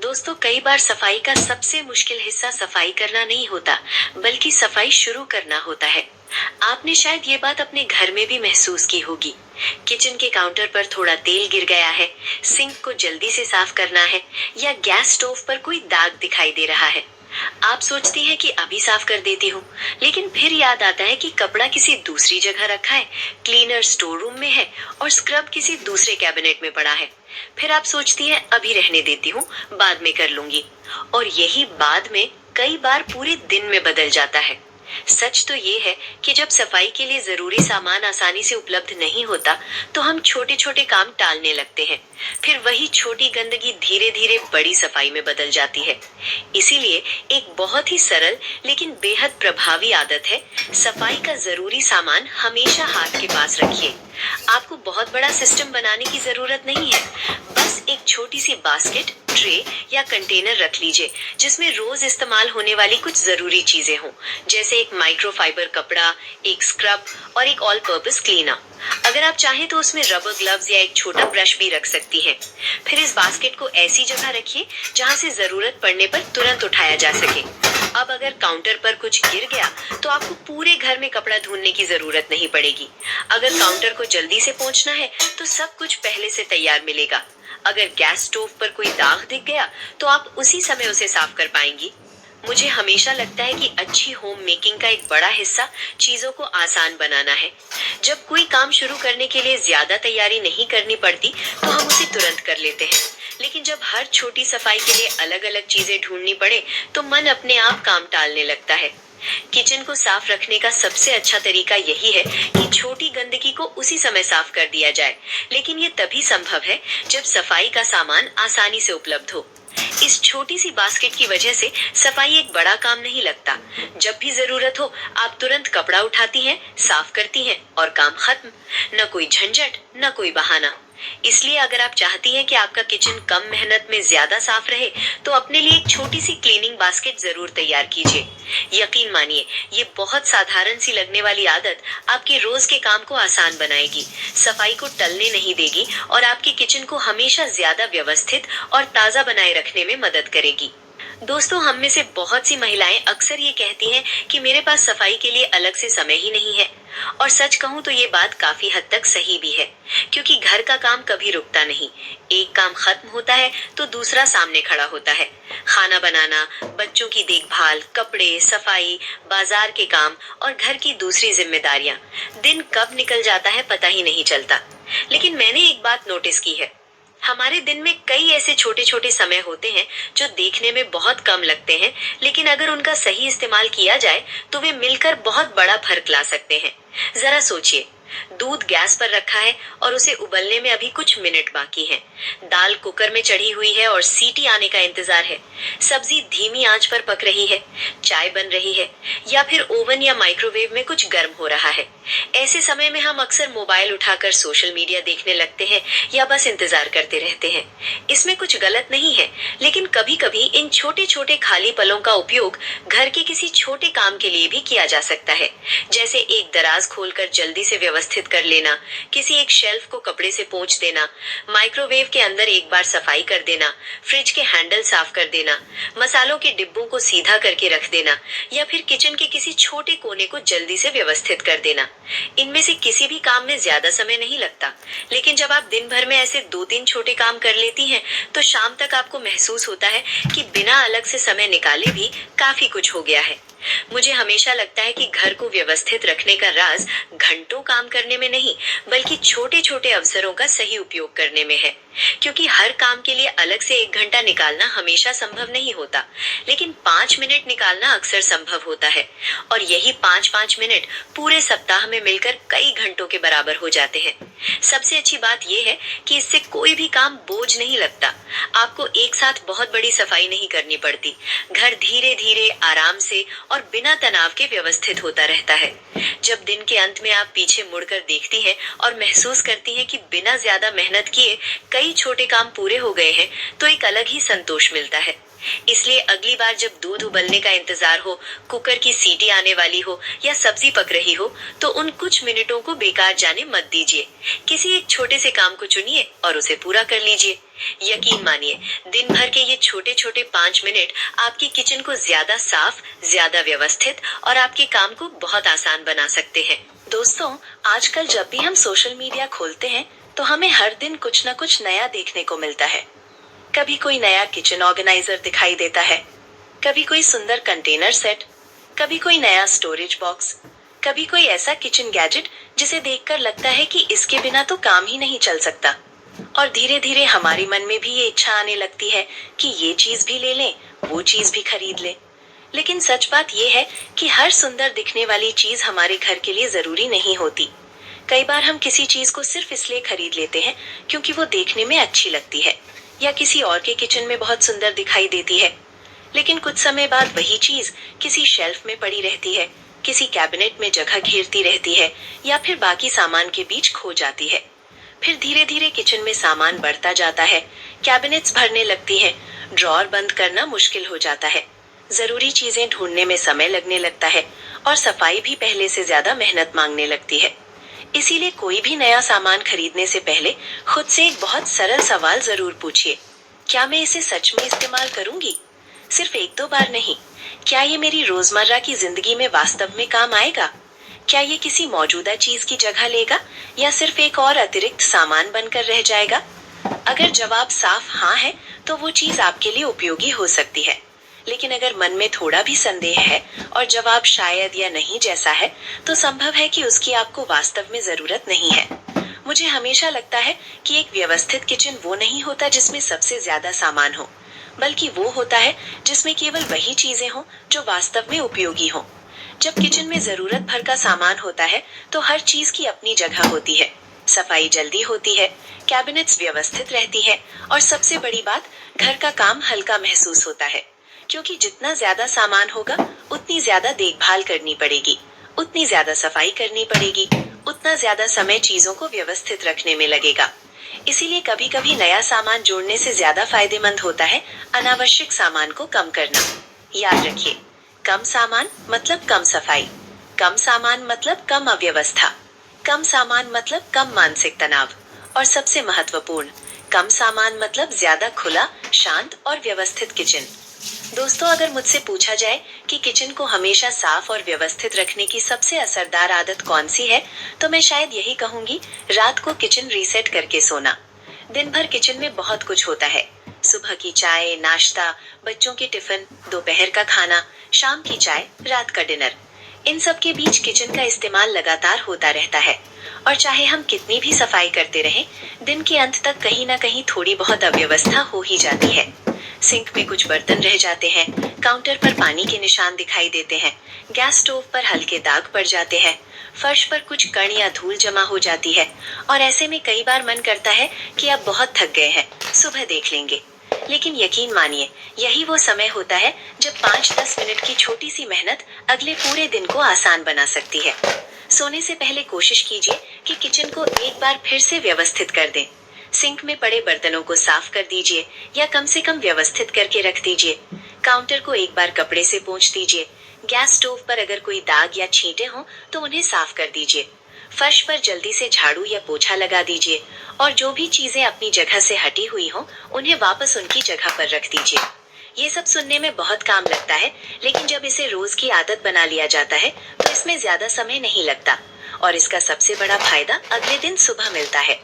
दोस्तों, कई बार सफाई का सबसे मुश्किल हिस्सा सफाई करना नहीं होता, बल्कि सफाई शुरू करना होता है। आपने शायद ये बात अपने घर में भी महसूस की होगी। किचन के काउंटर पर थोड़ा तेल गिर गया है, सिंक को जल्दी से साफ करना है, या गैस स्टोव पर कोई दाग दिखाई दे रहा है। आप सोचती हैं कि अभी साफ कर देती हूँ, लेकिन फिर याद आता है कि कपड़ा किसी दूसरी जगह रखा है, क्लीनर स्टोर रूम में है और स्क्रब किसी दूसरे कैबिनेट में पड़ा है। फिर आप सोचती हैं अभी रहने देती हूँ, बाद में कर लूंगी। और यही बाद में कई बार पूरे दिन में बदल जाता है। सच तो ये है कि जब सफाई के लिए जरूरी सामान आसानी से उपलब्ध नहीं होता, तो हम छोटे छोटे काम टालने लगते हैं। फिर वही छोटी गंदगी धीरे धीरे बड़ी सफाई में बदल जाती है। इसीलिए एक बहुत ही सरल लेकिन बेहद प्रभावी आदत है, सफाई का जरूरी सामान हमेशा हाथ के पास रखिए। आपको बहुत बड़ा सिस्टम बनाने की जरूरत नहीं है, बस एक छोटी सी बास्केट, ट्रे या कंटेनर रख लीजिए, जिसमें रोज इस्तेमाल होने वाली कुछ जरूरी चीजें हों, जैसे एक माइक्रोफाइबर कपड़ा, एक स्क्रब और एक ऑल पर्पस क्लीनर। अगर आप चाहें तो उसमें रबर ग्लव्स या एक छोटा ब्रश भी रख सकती हैं। फिर इस बास्केट को ऐसी जगह रखिए जहां से जरूरत पड़ने पर तुरंत उठाया जा सके। अब अगर काउंटर पर कुछ गिर गया, तो आपको पूरे घर में कपड़ा ढूंढने की जरूरत नहीं पड़ेगी। अगर काउंटर को जल्दी से पहुंचना है, तो सब कुछ पहले से तैयार मिलेगा। अगर गैस स्टोव पर कोई दाग दिख गया, तो आप उसी समय उसे साफ कर पाएंगी। मुझे हमेशा लगता है कि अच्छी होम मेकिंग का एक बड़ा हिस्सा चीजों को आसान बनाना है। जब कोई काम शुरू करने के लिए ज्यादा तैयारी नहीं करनी पड़ती, तो हम उसे तुरंत कर लेते हैं। लेकिन जब हर छोटी सफाई के लिए अलग अलग चीजें ढूंढनी पड़े, तो मन अपने आप काम टालने लगता है। किचन को साफ रखने का सबसे अच्छा तरीका यही है कि छोटी गंदगी को उसी समय साफ कर दिया जाए, लेकिन ये तभी संभव है जब सफाई का सामान आसानी से उपलब्ध हो। इस छोटी सी बास्केट की वजह से सफाई एक बड़ा काम नहीं लगता। जब भी जरूरत हो, आप तुरंत कपड़ा उठाती हैं, साफ करती हैं और काम खत्म। न कोई झंझट, न कोई बहाना। इसलिए अगर आप चाहती हैं कि आपका किचन कम मेहनत में ज्यादा साफ रहे, तो अपने लिए एक छोटी सी क्लीनिंग बास्केट जरूर तैयार कीजिए। यकीन मानिए, ये बहुत साधारण सी लगने वाली आदत आपके रोज के काम को आसान बनाएगी, सफाई को टलने नहीं देगी और आपके किचन को हमेशा ज्यादा व्यवस्थित और ताजा बनाए रखने में मदद करेगी। दोस्तों, हम में से बहुत सी महिलाएं अक्सर ये कहती हैं कि मेरे पास सफाई के लिए अलग से समय ही नहीं है। और सच कहूं तो ये बात काफी हद तक सही भी है, क्योंकि घर का काम कभी रुकता नहीं। एक काम खत्म होता है तो दूसरा सामने खड़ा होता है। खाना बनाना, बच्चों की देखभाल, कपड़े, सफाई, बाजार के काम और घर की दूसरी जिम्मेदारियां। दिन कब निकल जाता है पता ही नहीं चलता। लेकिन मैंने एक बात नोटिस की है, हमारे दिन में कई ऐसे छोटे छोटे समय होते हैं जो देखने में बहुत कम लगते हैं, लेकिन अगर उनका सही इस्तेमाल किया जाए तो वे मिलकर बहुत बड़ा फर्क ला सकते हैं। जरा सोचिए, दूध गैस पर रखा है और उसे उबलने में अभी कुछ मिनट बाकी हैं। दाल कुकर में चढ़ी हुई है और सीटी आने का इंतजार है। सब्जी धीमी आंच पर पक रही है, चाय बन रही है, या फिर ओवन या माइक्रोवेव में कुछ गर्म हो रहा है। ऐसे समय में हम अक्सर मोबाइल उठाकर सोशल मीडिया देखने लगते हैं या बस इंतजार करते रहते हैं। इसमें कुछ गलत नहीं है, लेकिन कभी कभी इन छोटे छोटे खाली पलों का उपयोग घर के किसी छोटे काम के लिए भी किया जा सकता है, जैसे एक दराज खोलकर जल्दी से व्यवस्थित कर लेना, किसी एक शेल्फ को कपड़े से पोंछ देना, माइक्रोवेव के अंदर एक बार सफाई कर देना, फ्रिज के हैंडल साफ कर देना, मसालों के डिब्बों को सीधा करके रख देना, या फिर किचन के किसी छोटे कोने को जल्दी से व्यवस्थित कर देना। इनमें से किसी भी काम में ज्यादा समय नहीं लगता, लेकिन जब आप दिन भर में ऐसे 2-3 छोटे काम कर लेती हैं, तो शाम तक आपको महसूस होता है कि बिना अलग से समय निकाले भी काफी कुछ हो गया है। मुझे हमेशा लगता है कि घर को व्यवस्थित रखने का राज घंटों काम करने में नहीं, बल्कि छोटे छोटे अवसरों का सही उपयोग करने में है। क्योंकि हर काम के लिए अलग से 1 घंटा निकालना हमेशा संभव नहीं होता, लेकिन 5 मिनट निकालना अक्सर संभव होता है। और यही 5-5 मिनट पूरे सप्ताह में मिलकर कई घंटों के बराबर हो जाते हैं। सबसे अच्छी बात यह है कि इससे कोई भी काम बोझ नहीं लगता। आपको एक साथ बहुत बड़ी सफाई नहीं करनी पड़ती। घर धीरे धीरे, आराम से और बिना तनाव के व्यवस्थित होता रहता है। जब दिन के अंत में आप पीछे मुड़कर देखती हैं और महसूस करती हैं कि बिना ज्यादा मेहनत किए कई छोटे काम पूरे हो गए हैं, तो एक अलग ही संतोष मिलता है। इसलिए अगली बार जब दूध उबलने का इंतजार हो, कुकर की सीटी आने वाली हो या सब्जी पक रही हो, तो उन कुछ मिनटों को बेकार जाने मत दीजिए। किसी एक छोटे से काम को चुनिए और उसे पूरा कर लीजिए। यकीन मानिए, दिन भर के ये छोटे छोटे 5 मिनट आपकी किचन को ज्यादा साफ, ज्यादा व्यवस्थित और आपके काम को बहुत आसान बना सकते हैं। दोस्तों, आजकल जब भी हम सोशल मीडिया खोलते हैं तो हमें हर दिन कुछ न कुछ नया देखने को मिलता है। कभी कोई नया किचन ऑर्गेनाइजर दिखाई देता है, कभी कोई सुंदर कंटेनर सेट, कभी कोई नया स्टोरेज बॉक्स, कभी कोई ऐसा किचन गैजेट जिसे देखकर लगता है कि इसके बिना तो काम ही नहीं चल सकता। और धीरे धीरे हमारे मन में भी ये इच्छा आने लगती है कि ये चीज भी ले लें, वो चीज भी खरीद लें। लेकिन सच बात ये है कि हर सुंदर दिखने वाली चीज हमारे घर के लिए जरूरी नहीं होती। कई बार हम किसी चीज को सिर्फ इसलिए खरीद लेते हैं क्योंकि वो देखने में अच्छी लगती है या किसी और के किचन में बहुत सुंदर दिखाई देती है। लेकिन कुछ समय बाद वही चीज किसी शेल्फ में पड़ी रहती है, किसी कैबिनेट में जगह घेरती रहती है या फिर बाकी सामान के बीच खो जाती है। फिर धीरे धीरे किचन में सामान बढ़ता जाता है, कैबिनेट्स भरने लगती है, ड्रॉअर बंद करना मुश्किल हो जाता है, जरूरी चीजें ढूंढने में समय लगने लगता है और सफाई भी पहले से ज्यादा मेहनत मांगने लगती है। इसीलिए कोई भी नया सामान खरीदने से पहले खुद से एक बहुत सरल सवाल जरूर पूछिए। क्या मैं इसे सच में इस्तेमाल करूंगी? सिर्फ एक दो बार नहीं। क्या ये मेरी रोजमर्रा की जिंदगी में वास्तव में काम आएगा? क्या ये किसी मौजूदा चीज की जगह लेगा या सिर्फ एक और अतिरिक्त सामान बनकर रह जाएगा? अगर जवाब साफ हाँ है तो वो चीज आपके लिए उपयोगी हो सकती है। लेकिन अगर मन में थोड़ा भी संदेह है और जवाब शायद या नहीं जैसा है, तो संभव है कि उसकी आपको वास्तव में जरूरत नहीं है। मुझे हमेशा लगता है कि एक व्यवस्थित किचन वो नहीं होता जिसमें सबसे ज्यादा सामान हो, बल्कि वो होता है जिसमें केवल वही चीजें हों जो वास्तव में उपयोगी हों। जब किचन में जरूरत भर का सामान होता है तो हर चीज की अपनी जगह होती है, सफाई जल्दी होती है, कैबिनेट्स व्यवस्थित रहती है और सबसे बड़ी बात, घर का काम हल्का महसूस होता है। क्योंकि जितना ज्यादा सामान होगा उतनी ज्यादा देखभाल करनी पड़ेगी, उतनी ज्यादा सफाई करनी पड़ेगी, उतना ज्यादा समय चीजों को व्यवस्थित रखने में लगेगा। इसीलिए कभी कभी नया सामान जोड़ने से ज्यादा फायदेमंद होता है अनावश्यक सामान को कम करना। याद रखिए, कम सामान मतलब कम सफाई, कम सामान मतलब कम अव्यवस्था, कम सामान मतलब कम मानसिक तनाव और सबसे महत्वपूर्ण, कम सामान मतलब ज्यादा खुला, शांत और व्यवस्थित किचन। दोस्तों, अगर मुझसे पूछा जाए कि किचन को हमेशा साफ और व्यवस्थित रखने की सबसे असरदार आदत कौन सी है, तो मैं शायद यही कहूंगी, रात को किचन रीसेट करके सोना। दिन भर किचन में बहुत कुछ होता है, सुबह की चाय, नाश्ता, बच्चों के टिफिन, दोपहर का खाना, शाम की चाय, रात का डिनर। इन सब के बीच किचन का इस्तेमाल लगातार होता रहता है और चाहे हम कितनी भी सफाई करते रहें, दिन के अंत तक कहीं ना कहीं थोड़ी बहुत अव्यवस्था हो ही जाती है। सिंक में कुछ बर्तन रह जाते हैं, काउंटर पर पानी के निशान दिखाई देते हैं, गैस स्टोव पर हल्के दाग पड़ जाते हैं, फर्श पर कुछ कण या धूल जमा हो जाती है और ऐसे में कई बार मन करता है कि अब बहुत थक गए हैं, सुबह देख लेंगे। लेकिन यकीन मानिए, यही वो समय होता है जब 5-10 मिनट की छोटी सी मेहनत अगले पूरे दिन को आसान बना सकती है। सोने से पहले कोशिश कीजिए कि किचन को एक बार फिर से व्यवस्थित कर दें। सिंक में पड़े बर्तनों को साफ कर दीजिए या कम से कम व्यवस्थित करके रख दीजिए। काउंटर को एक बार कपड़े से पोंछ दीजिए। गैस स्टोव पर अगर कोई दाग या छींटे हों तो उन्हें साफ कर दीजिए। फर्श पर जल्दी से झाड़ू या पोछा लगा दीजिए और जो भी चीजें अपनी जगह से हटी हुई हों, उन्हें वापस उनकी जगह पर रख दीजिए। ये सब सुनने में बहुत काम लगता है, लेकिन जब इसे रोज की आदत बना लिया जाता है तो इसमें ज्यादा समय नहीं लगता और इसका सबसे बड़ा फायदा अगले दिन सुबह मिलता है।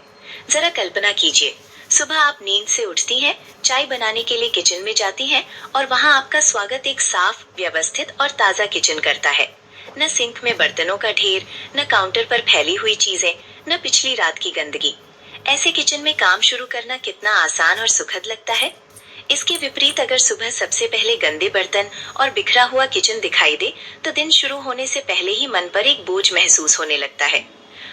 जरा कल्पना कीजिए, सुबह आप नींद से उठती हैं, चाय बनाने के लिए किचन में जाती हैं और वहाँ आपका स्वागत एक साफ, व्यवस्थित और ताज़ा किचन करता है। न सिंक में बर्तनों का ढेर, न काउंटर पर फैली हुई चीजें, न पिछली रात की गंदगी। ऐसे किचन में काम शुरू करना कितना आसान और सुखद लगता है। इसके विपरीत अगर सुबह सबसे पहले गंदे बर्तन और बिखरा हुआ किचन दिखाई दे तो दिन शुरू होने से पहले ही मन पर एक बोझ महसूस होने लगता है।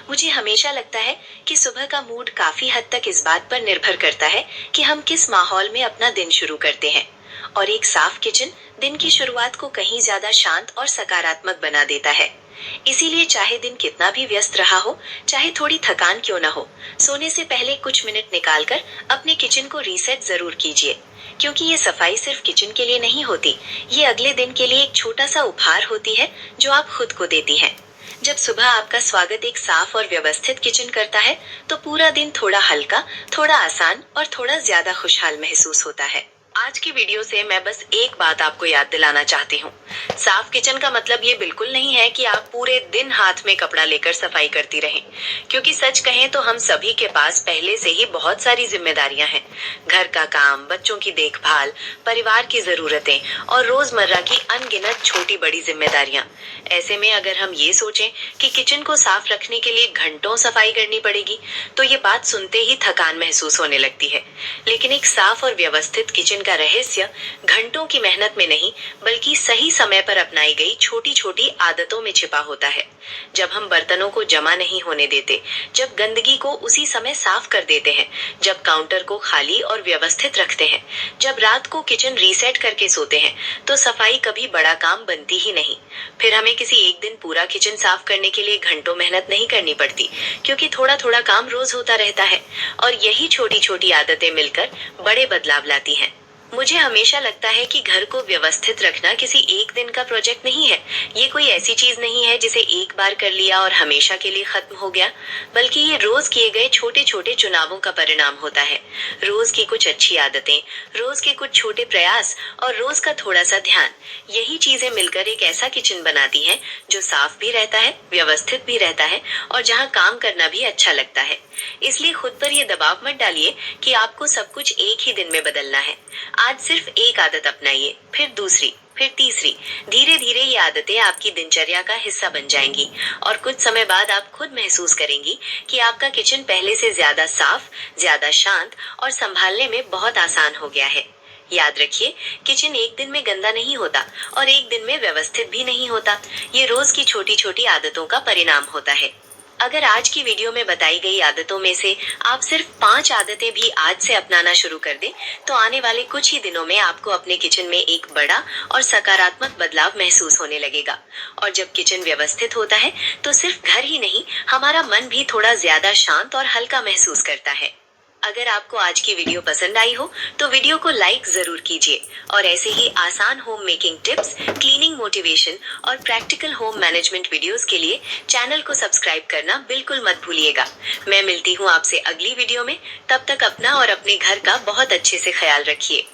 मुझे हमेशा लगता है कि सुबह का मूड काफी हद तक इस बात पर निर्भर करता है कि हम किस माहौल में अपना दिन शुरू करते हैं और एक साफ किचन दिन की शुरुआत को कहीं ज्यादा शांत और सकारात्मक बना देता है। इसीलिए चाहे दिन कितना भी व्यस्त रहा हो, चाहे थोड़ी थकान क्यों न हो, सोने से पहले कुछ मिनट निकालकर अपने किचन को रीसेट जरूर कीजिए। क्योंकि ये सफाई सिर्फ किचन के लिए नहीं होती, ये अगले दिन के लिए एक छोटा सा उपहार होती है जो आप खुद को देती हैं। जब सुबह आपका स्वागत एक साफ और व्यवस्थित किचन करता है, तो पूरा दिन थोड़ा हल्का, थोड़ा आसान और थोड़ा ज्यादा खुशहाल महसूस होता है। आज की वीडियो से मैं बस एक बात आपको याद दिलाना चाहती हूँ। साफ किचन का मतलब ये बिल्कुल नहीं है कि आप पूरे दिन हाथ में कपड़ा लेकर सफाई करती रहें, क्योंकि सच कहें तो हम सभी के पास पहले से ही बहुत सारी जिम्मेदारियां हैं। घर का काम, बच्चों की देखभाल, परिवार की जरूरतें और रोजमर्रा की अनगिनत छोटी बड़ी जिम्मेदारियां। ऐसे में अगर हम ये सोचें कि किचन को साफ रखने के लिए घंटों सफाई करनी पड़ेगी, तो ये बात सुनते ही थकान महसूस होने लगती है। लेकिन एक साफ और व्यवस्थित किचन का रहस्य घंटों की मेहनत में नहीं, बल्कि सही समय पर अपनाई गई छोटी छोटी आदतों में छिपा होता है। जब हम बर्तनों को जमा नहीं होने देते, जब गंदगी को उसी समय साफ कर देते हैं, जब काउंटर को खाली और व्यवस्थित रखते हैं, जब रात को किचन रीसेट करके सोते हैं, तो सफाई कभी बड़ा काम बनती ही नहीं। फिर हमें किसी एक दिन पूरा किचन साफ करने के लिए घंटों मेहनत नहीं करनी पड़ती, क्योंकि थोड़ा थोड़ा काम रोज होता रहता है और यही छोटी छोटी आदतें मिलकर बड़े बदलाव लाती हैं। मुझे हमेशा लगता है कि घर को व्यवस्थित रखना किसी एक दिन का प्रोजेक्ट नहीं है। ये कोई ऐसी चीज नहीं है जिसे एक बार कर लिया और हमेशा के लिए खत्म हो गया, बल्कि ये रोज किए गए छोटे छोटे चुनावों का परिणाम होता है। रोज की कुछ अच्छी आदतें, रोज के कुछ छोटे प्रयास और रोज का थोड़ा सा ध्यान, यही चीजें मिलकर एक ऐसा किचन बनाती हैं जो साफ भी रहता है, व्यवस्थित भी रहता है और जहाँ काम करना भी अच्छा लगता है। इसलिए खुद पर ये दबाव मत डालिए कि आपको सब कुछ एक ही दिन में बदलना है। आज सिर्फ एक आदत अपनाइए, फिर दूसरी, फिर तीसरी। धीरे धीरे ये आदतें आपकी दिनचर्या का हिस्सा बन जाएंगी और कुछ समय बाद आप खुद महसूस करेंगी कि आपका किचन पहले से ज्यादा साफ, ज्यादा शांत और संभालने में बहुत आसान हो गया है। याद रखिए, किचन एक दिन में गंदा नहीं होता और एक दिन में व्यवस्थित भी नहीं होता। ये रोज की छोटी छोटी आदतों का परिणाम होता है। अगर आज की वीडियो में बताई गई आदतों में से आप सिर्फ 5 आदतें भी आज से अपनाना शुरू कर दें, तो आने वाले कुछ ही दिनों में आपको अपने किचन में एक बड़ा और सकारात्मक बदलाव महसूस होने लगेगा। और जब किचन व्यवस्थित होता है, तो सिर्फ घर ही नहीं, हमारा मन भी थोड़ा ज्यादा शांत और हल्का महसूस करता है। अगर आपको आज की वीडियो पसंद आई हो, तो वीडियो को लाइक जरूर कीजिए और ऐसे ही आसान home making tips, cleaning motivation और प्रैक्टिकल होम मैनेजमेंट वीडियोस के लिए चैनल को सब्सक्राइब करना बिल्कुल मत भूलिएगा। मैं मिलती हूँ आपसे अगली वीडियो में। तब तक अपना और अपने घर का बहुत अच्छे से ख्याल रखिए।